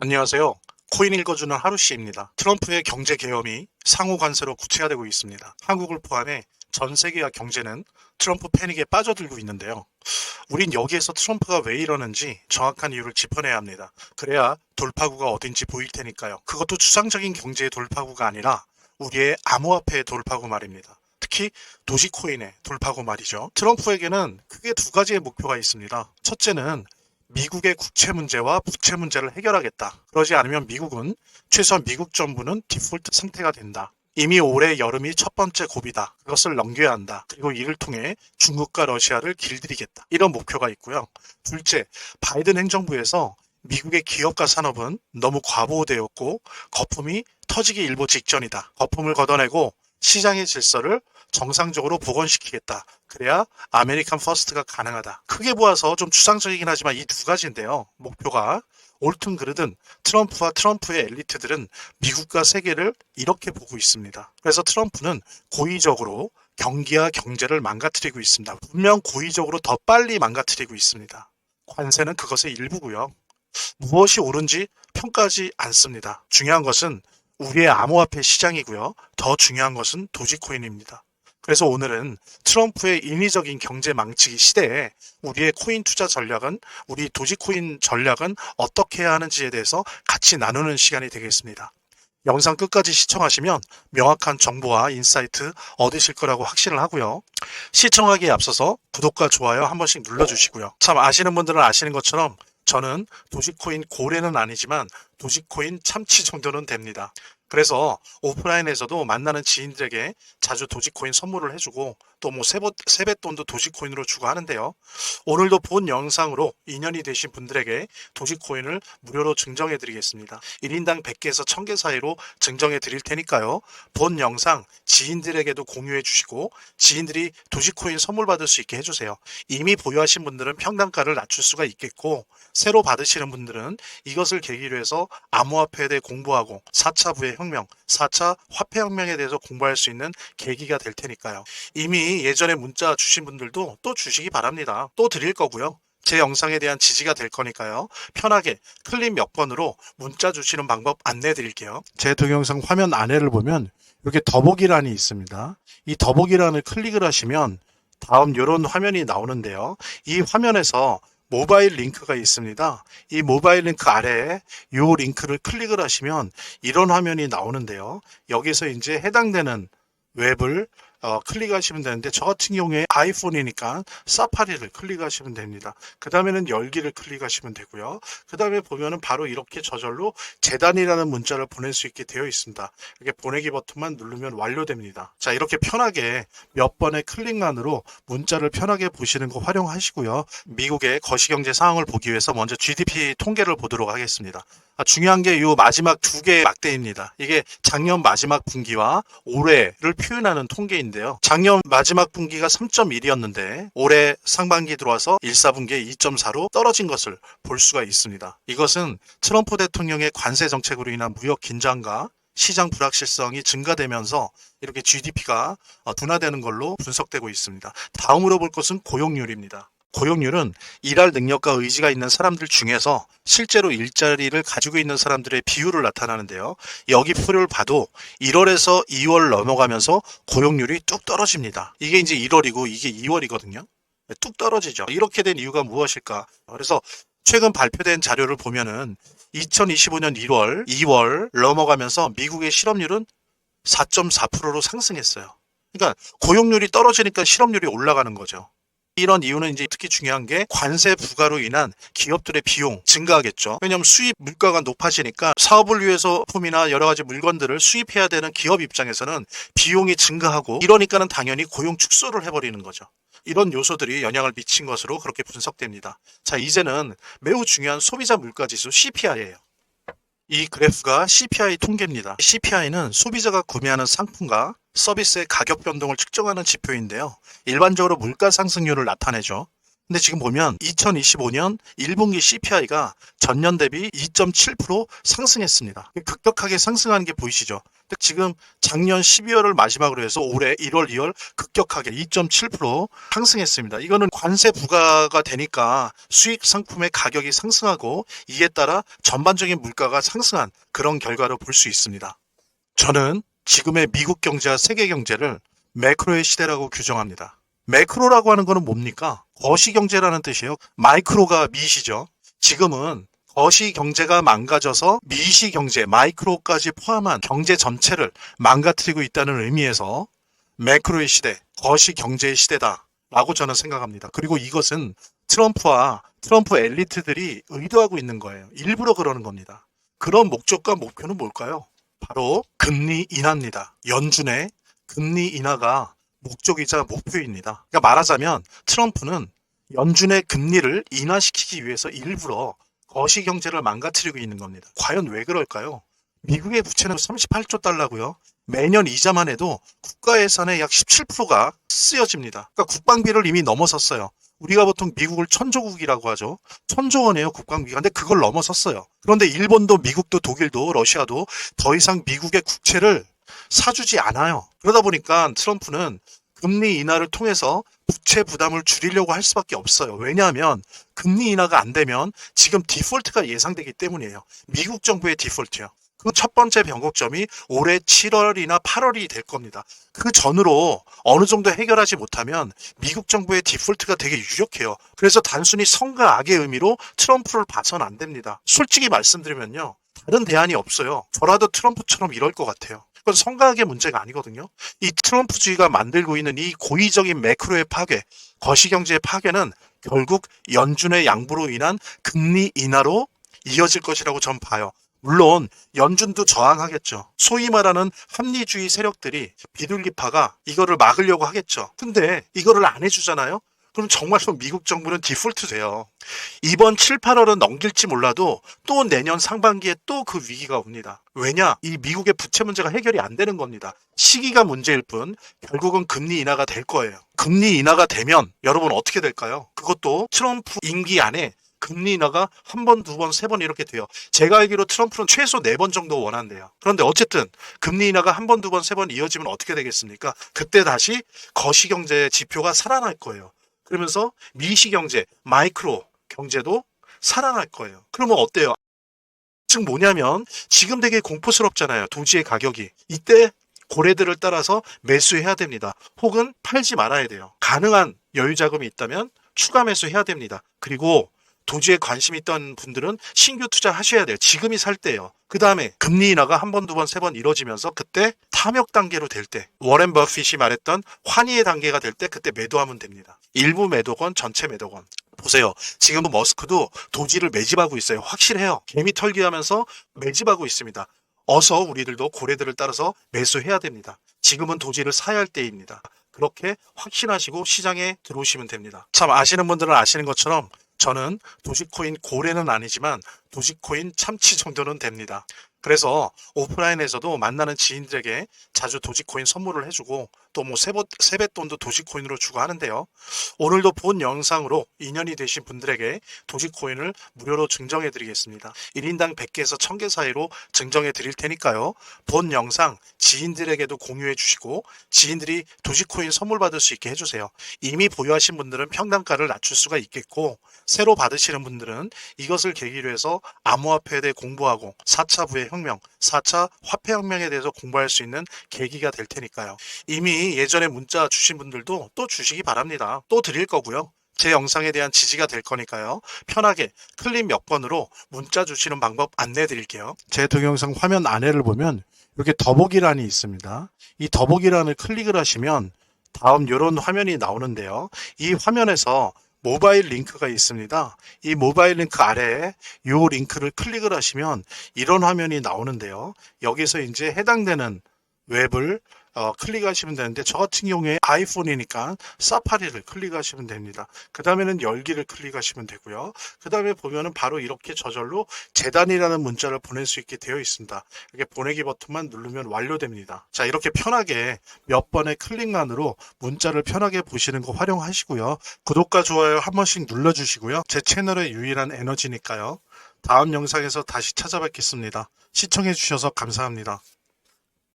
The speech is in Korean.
안녕하세요. 코인 읽어주는 하루씨입니다. 트럼프의 경제 계엄이 상호 관세로 구체화되고 있습니다. 한국을 포함해 전 세계와 경제는 트럼프 패닉에 빠져들고 있는데요. 우린 여기에서 트럼프가 왜 이러는지 정확한 이유를 짚어내야 합니다. 그래야 돌파구가 어딘지 보일 테니까요. 그것도 추상적인 경제의 돌파구가 아니라 우리의 암호화폐의 돌파구 말입니다. 특히 도지코인의 돌파구 말이죠. 트럼프에게는 크게 두 가지의 목표가 있습니다. 첫째는 미국의 국채 문제와 부채 문제를 해결하겠다. 그러지 않으면 미국은 최소한 미국 정부는 디폴트 상태가 된다. 이미 올해 여름이 첫 번째 고비다. 그것을 넘겨야 한다. 그리고 이를 통해 중국과 러시아를 길들이겠다. 이런 목표가 있고요. 둘째, 바이든 행정부에서 미국의 기업과 산업은 너무 과보되었고 거품이 터지기 일보 직전이다. 거품을 걷어내고 시장의 질서를 정상적으로 복원시키겠다. 그래야 아메리칸 퍼스트가 가능하다. 크게 보아서 좀 추상적이긴 하지만 이 두 가지인데요. 목표가 옳든 그르든 트럼프와 트럼프의 엘리트들은 미국과 세계를 이렇게 보고 있습니다. 그래서 트럼프는 고의적으로 경기와 경제를 망가뜨리고 있습니다. 분명 고의적으로 더 빨리 망가뜨리고 있습니다. 관세는 그것의 일부고요. 무엇이 옳은지 평가하지 않습니다. 중요한 것은 우리의 암호화폐 시장이고요. 더 중요한 것은 도지코인입니다. 그래서 오늘은 트럼프의 인위적인 경제 망치기 시대에 우리의 코인 투자 전략은, 우리 도지코인 전략은 어떻게 해야 하는지에 대해서 같이 나누는 시간이 되겠습니다. 영상 끝까지 시청하시면 명확한 정보와 인사이트 얻으실 거라고 확신을 하고요. 시청하기에 앞서서 구독과 좋아요 한 번씩 눌러주시고요. 참 아시는 분들은 아시는 것처럼 저는 도지코인 고래는 아니지만 도지코인 참치 정도는 됩니다. 그래서 오프라인에서도 만나는 지인들에게 자주 도지코인 선물을 해주고 또 뭐 세뱃돈도 도지코인으로 주고 하는데요. 오늘도 본 영상으로 인연이 되신 분들에게 도지코인을 무료로 증정해 드리겠습니다. 1인당 100개에서 1000개 사이로 증정해 드릴 테니까요. 본 영상 지인들에게도 공유해 주시고 지인들이 도지코인 선물 받을 수 있게 해주세요. 이미 보유하신 분들은 평단가를 낮출 수가 있겠고 새로 받으시는 분들은 이것을 계기로 해서 암호화폐에 대해 공부하고 4차 부의 혁명, 4차 화폐혁명에 대해서 공부할 수 있는 계기가 될 테니까요. 이미 예전에 문자 주신 분들도 또 주시기 바랍니다. 또 드릴 거고요. 제 영상에 대한 지지가 될 거니까요. 편하게 클릭 몇 번으로 문자 주시는 방법 안내해 드릴게요. 제 동영상 화면 아래를 보면 이렇게 더보기란이 있습니다. 이 더보기란을 클릭을 하시면 다음 이런 화면이 나오는데요. 이 화면에서 모바일 링크가 있습니다. 이 모바일 링크 아래에 이 링크를 클릭을 하시면 이런 화면이 나오는데요. 여기서 이제 해당되는 웹을 클릭하시면 되는데 저 같은 경우에 아이폰이니까 사파리를 클릭하시면 됩니다. 그 다음에는 열기를 클릭하시면 되고요. 그 다음에 보면은 바로 이렇게 저절로 재단이라는 문자를 보낼 수 있게 되어 있습니다. 이렇게 보내기 버튼만 누르면 완료됩니다. 자, 이렇게 편하게 몇 번의 클릭만으로 문자를 편하게 보시는 거 활용하시고요. 미국의 거시경제 상황을 보기 위해서 먼저 GDP 통계를 보도록 하겠습니다. 중요한 게 이 마지막 두 개의 막대입니다. 이게 작년 마지막 분기와 올해를 표현하는 통계인데요. 작년 마지막 분기가 3.1이었는데 올해 상반기 들어와서 1사분기에 2.4로 떨어진 것을 볼 수가 있습니다. 이것은 트럼프 대통령의 관세 정책으로 인한 무역 긴장과 시장 불확실성이 증가되면서 이렇게 GDP가 둔화되는 걸로 분석되고 있습니다. 다음으로 볼 것은 고용률입니다. 고용률은 일할 능력과 의지가 있는 사람들 중에서 실제로 일자리를 가지고 있는 사람들의 비율을 나타나는데요. 여기 표를 봐도 1월에서 2월 넘어가면서 고용률이 뚝 떨어집니다. 이게 이제 1월이고 이게 2월이거든요. 뚝 떨어지죠. 이렇게 된 이유가 무엇일까? 그래서 최근 발표된 자료를 보면은 2025년 1월, 2월 넘어가면서 미국의 실업률은 4.4%로 상승했어요. 그러니까 고용률이 떨어지니까 실업률이 올라가는 거죠. 이런 이유는 이제 특히 중요한 게 관세 부과로 인한 기업들의 비용 증가하겠죠. 왜냐하면 수입 물가가 높아지니까 사업을 위해서 품이나 여러 가지 물건들을 수입해야 되는 기업 입장에서는 비용이 증가하고 이러니까는 당연히 고용 축소를 해버리는 거죠. 이런 요소들이 영향을 미친 것으로 그렇게 분석됩니다. 자, 이제는 매우 중요한 소비자 물가지수 CPI예요. 이 그래프가 CPI 통계입니다. CPI는 소비자가 구매하는 상품과 서비스의 가격 변동을 측정하는 지표인데요. 일반적으로 물가 상승률을 나타내죠. 근데 지금 보면 2025년 1분기 CPI가 전년 대비 2.7% 상승했습니다. 급격하게 상승하는 게 보이시죠? 근데 지금 작년 12월을 마지막으로 해서 올해 1월, 2월 급격하게 2.7% 상승했습니다. 이거는 관세 부과가 되니까 수익 상품의 가격이 상승하고 이에 따라 전반적인 물가가 상승한 그런 결과로 볼 수 있습니다. 저는 지금의 미국 경제와 세계 경제를 매크로의 시대라고 규정합니다. 매크로라고 하는 거는 뭡니까? 거시경제라는 뜻이에요. 마이크로가 미시죠. 지금은 거시경제가 망가져서 미시경제, 마이크로까지 포함한 경제 전체를 망가뜨리고 있다는 의미에서 매크로의 시대, 거시경제의 시대다라고 저는 생각합니다. 그리고 이것은 트럼프와 트럼프 엘리트들이 의도하고 있는 거예요. 일부러 그러는 겁니다. 그런 목적과 목표는 뭘까요? 바로 금리 인하입니다. 연준의 금리 인하가 목적이자 목표입니다. 그러니까 말하자면 트럼프는 연준의 금리를 인하시키기 위해서 일부러 거시경제를 망가뜨리고 있는 겁니다. 과연 왜 그럴까요? 미국의 부채는 38조 달러고요. 매년 이자만 해도 국가 예산의 약 17%가 쓰여집니다. 그러니까 국방비를 이미 넘어섰어요. 우리가 보통 미국을 천조국이라고 하죠. 천조 원이에요, 국방비가. 근데 그걸 넘어섰어요. 그런데 일본도 미국도 독일도 러시아도 더 이상 미국의 국채를 사주지 않아요. 그러다 보니까 트럼프는 금리 인하를 통해서 부채 부담을 줄이려고 할 수밖에 없어요. 왜냐하면 금리 인하가 안 되면 지금 디폴트가 예상되기 때문이에요. 미국 정부의 디폴트요. 그 첫 번째 변곡점이 올해 7월이나 8월이 될 겁니다. 그 전으로 어느 정도 해결하지 못하면 미국 정부의 디폴트가 되게 유력해요. 그래서 단순히 성과 악의 의미로 트럼프를 봐선 안 됩니다. 솔직히 말씀드리면요. 다른 대안이 없어요. 저라도 트럼프처럼 이럴 것 같아요. 그건 성과학의 문제가 아니거든요. 이 트럼프주의가 만들고 있는 이 고의적인 매크로의 파괴, 거시경제의 파괴는 결국 연준의 양보로 인한 금리 인하로 이어질 것이라고 전 봐요. 물론 연준도 저항하겠죠. 소위 말하는 합리주의 세력들이 비둘기파가 이거를 막으려고 하겠죠. 근데 이거를 안 해주잖아요. 그럼 정말로 미국 정부는 디폴트 돼요. 이번 7, 8월은 넘길지 몰라도 또 내년 상반기에 또 그 위기가 옵니다. 왜냐? 이 미국의 부채 문제가 해결이 안 되는 겁니다. 시기가 문제일 뿐 결국은 금리 인하가 될 거예요. 금리 인하가 되면 여러분 어떻게 될까요? 그것도 트럼프 임기 안에 금리 인하가 한 번, 두 번, 세 번 이렇게 돼요. 제가 알기로 트럼프는 최소 4번 정도 원한대요. 그런데 어쨌든 금리 인하가 한 번, 두 번, 세 번 이어지면 어떻게 되겠습니까? 그때 다시 거시경제 지표가 살아날 거예요. 그러면서 미시경제, 마이크로 경제도 살아날 거예요. 그러면 어때요? 즉 뭐냐면 지금 되게 공포스럽잖아요. 도지의 가격이. 이때 고래들을 따라서 매수해야 됩니다. 혹은 팔지 말아야 돼요. 가능한 여유 자금이 있다면 추가 매수해야 됩니다. 그리고 도지에 관심 있던 분들은 신규 투자하셔야 돼요. 지금이 살 때예요. 그 다음에 금리 인하가 한 번, 두 번, 세 번 이뤄지면서 그때 탐욕 단계로 될 때, 워렌 버핏이 말했던 환희의 단계가 될 때 그때 매도하면 됩니다. 일부 매도건, 전체 매도건. 보세요. 지금 머스크도 도지를 매집하고 있어요. 확실해요. 개미 털기하면서 매집하고 있습니다. 어서 우리들도 고래들을 따라서 매수해야 됩니다. 지금은 도지를 사야 할 때입니다. 그렇게 확신하시고 시장에 들어오시면 됩니다. 참 아시는 분들은 아시는 것처럼 저는 도지코인 고래는 아니지만 도지코인 참치 정도는 됩니다. 그래서 오프라인에서도 만나는 지인들에게 자주 도지코인 선물을 해주고 또 뭐 세뱃돈도 도지코인으로 주고 하는데요. 오늘도 본 영상으로 인연이 되신 분들에게 도지코인을 무료로 증정해 드리겠습니다. 1인당 100개에서 1000개 사이로 증정해 드릴 테니까요. 본 영상 지인들에게도 공유해 주시고 지인들이 도지코인 선물 받을 수 있게 해주세요. 이미 보유하신 분들은 평단가를 낮출 수가 있겠고 새로 받으시는 분들은 이것을 계기로 해서 암호화폐에 대해 공부하고 4차 부의 혁명, 4차 화폐혁명에 대해서 공부할 수 있는 계기가 될 테니까요. 이미 예전에 문자 주신 분들도 또 주시기 바랍니다. 또 드릴 거고요. 제 영상에 대한 지지가 될 거니까요. 편하게 클릭 몇 번으로 문자 주시는 방법 안내해 드릴게요. 제 동영상 화면 아래를 보면 이렇게 더보기란이 있습니다. 이 더보기란을 클릭을 하시면 다음 이런 화면이 나오는데요. 이 화면에서 모바일 링크가 있습니다. 이 모바일 링크 아래에 이 링크를 클릭을 하시면 이런 화면이 나오는데요. 여기서 이제 해당되는 웹을 클릭하시면 되는데, 저 같은 경우에 아이폰이니까 사파리를 클릭하시면 됩니다. 그 다음에는 열기를 클릭하시면 되고요. 그 다음에 보면은 바로 이렇게 저절로 재단이라는 문자를 보낼 수 있게 되어 있습니다. 이렇게 보내기 버튼만 누르면 완료됩니다. 자, 이렇게 편하게 몇 번의 클릭만으로 문자를 편하게 보시는 거 활용하시고요. 구독과 좋아요 한 번씩 눌러주시고요. 제 채널의 유일한 에너지니까요. 다음 영상에서 다시 찾아뵙겠습니다. 시청해주셔서 감사합니다.